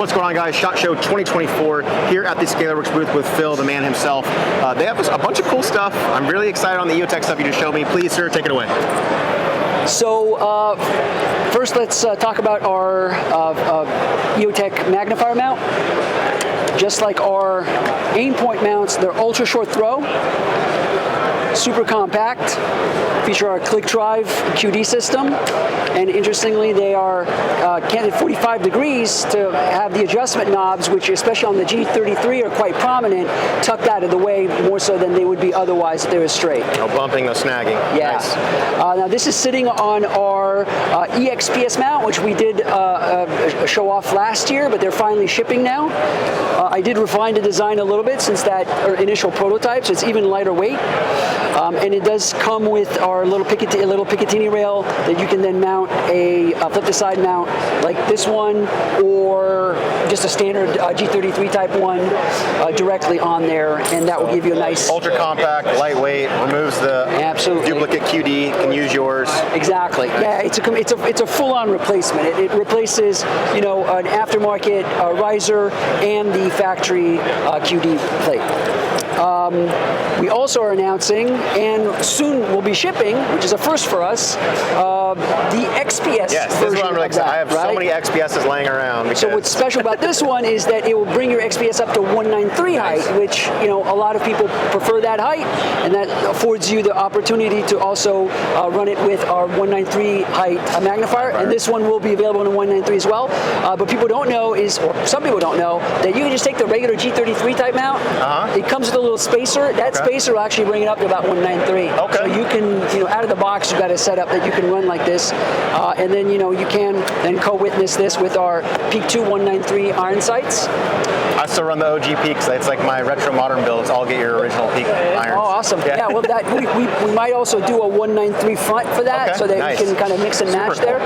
What's going on, guys? SHOT Show 2024 here at the Scalarworks booth with Phil, the man himself. They have a bunch of cool stuff. I'm really excited on the EOTech stuff you just showed me. Please, sir, take it away. So first let's talk about our EOTech magnifier mount. Just like our aim point mounts, they're ultra short throw, super compact, feature our click drive QD system, and interestingly they are canted 45 degrees to have the adjustment knobs, which especially on the G33 are quite prominent, tucked out of the way more so than they would be otherwise if they were straight. No bumping, no snagging. Yeah. Nice. Now this is sitting on our EXPS mount, which we did show off last year, but they're finally shipping now. I did refine the design a little bit since that initial prototype, so it's even lighter weight. And it does come with our little Picatinny rail that you can then mount a flip-to-side mount like this one, or just a standard G33 type one directly on there, and that will give you a nice... Ultra compact, lightweight, removes the duplicate QD, can use yours. Exactly. Nice. Yeah, it's a full-on replacement. It replaces, you know, an aftermarket riser and the factory QD plate. We also are announcing, and soon will be shipping, which is a first for us, the XPS yes, this is what I'm really excited. I have so many XPSs laying around. So what's special about this one is that it will bring your XPS up to 193 nice. height, which, you know, a lot of people prefer that height, and that affords you the opportunity to also run it with our 193 height magnifier, and this one will be available in 193 as well. But people don't know is, or some people don't know, that you can just take the regular G33 type mount. It comes with a little spacer. That spacer will actually bring it up to about 193. Okay. So you can, you know, out of the box, you've got a setup that you can run like this, and then, you know, you can then co-witness this with our Peak 2 193 iron sights. I still run the OG Peaks. It's like my retro modern builds. I'll get your original Peak irons. Oh, awesome. Yeah, well, that we might also do a 193 front for that, so that you can kind of mix and match there.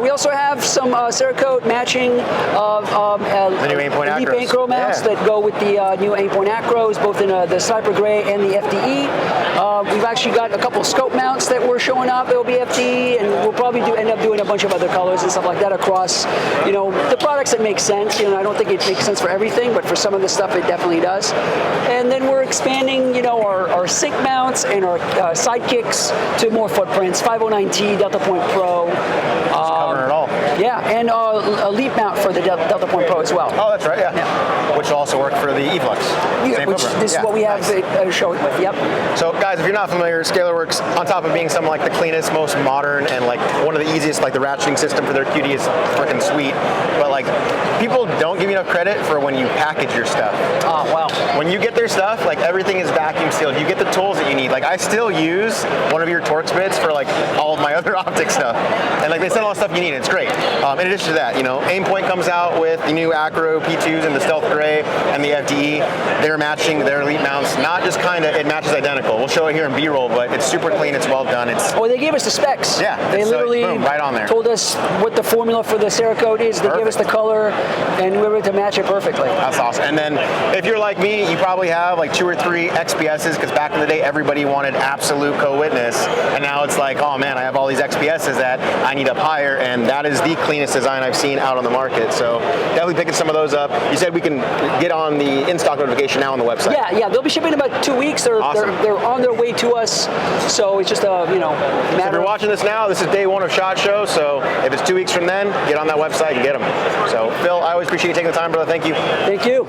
We also have some Cerakote matching the new aim-point deep acros. acro mounts that go with the new aim-point acros, both in the Sniper Gray and the FDE. We've actually got a couple scope mounts that we're showing up that will be FDE, and we'll probably end up doing a bunch of other colors and stuff like that across, you know, the products that make sense. You know, I don't think it makes sense for everything, but for some of the stuff it definitely does. And then we're expanding, you know, our sync mounts and our sidekicks to more footprints. 509T, Delta Point Pro. Covering it all. Yeah, and a leap mount for the Delta Point Pro as well. Oh, that's right, yeah. Which will also work for the E-Flux. Yeah, this is what we have showing with, yep. So guys, if you're not familiar, Scalarworks, on top of being some like the cleanest, most modern, and like one of the easiest, like the ratcheting system for their QD is freaking sweet, but like people don't give you enough credit for when you package your stuff. Oh, wow. When you get their stuff, like everything is vacuum sealed. You get the tools that you need. Like I still use one of your Torx bits for like all of my other optic stuff. And like they send all the stuff you need, it's great. In addition to that, you know, Aimpoint comes out with the new Acro P2s and the Stealth Gray and the FDE. They're matching their Elite mounts, not just kind of, it matches identical. We'll show it here in B-roll, but it's super clean, it's well done. Oh, they gave us the specs. Yeah. They literally boom, right on there. Told us what the formula for the Cerakote is. They gave us the color, and we were able to match it perfectly. That's awesome. And then if you're like me, you probably have like 2 or 3 XPSs, because back in the day, everybody wanted absolute co-witness. And now it's like, oh man, I have all these XPSs that I need up higher, and that is the cleanest design I've seen out on the market. So definitely picking some of those up. You said we can get on the in-stock notification now on the website. Yeah, they'll be shipping in about 2 weeks. They're on their way to us. So it's just a, you know, matter. So if you're watching this now, this is day 1 of SHOT Show. So if it's 2 weeks from then, get on that website and get them. So Phil, I always appreciate you taking the time, brother. Thank you. Thank you.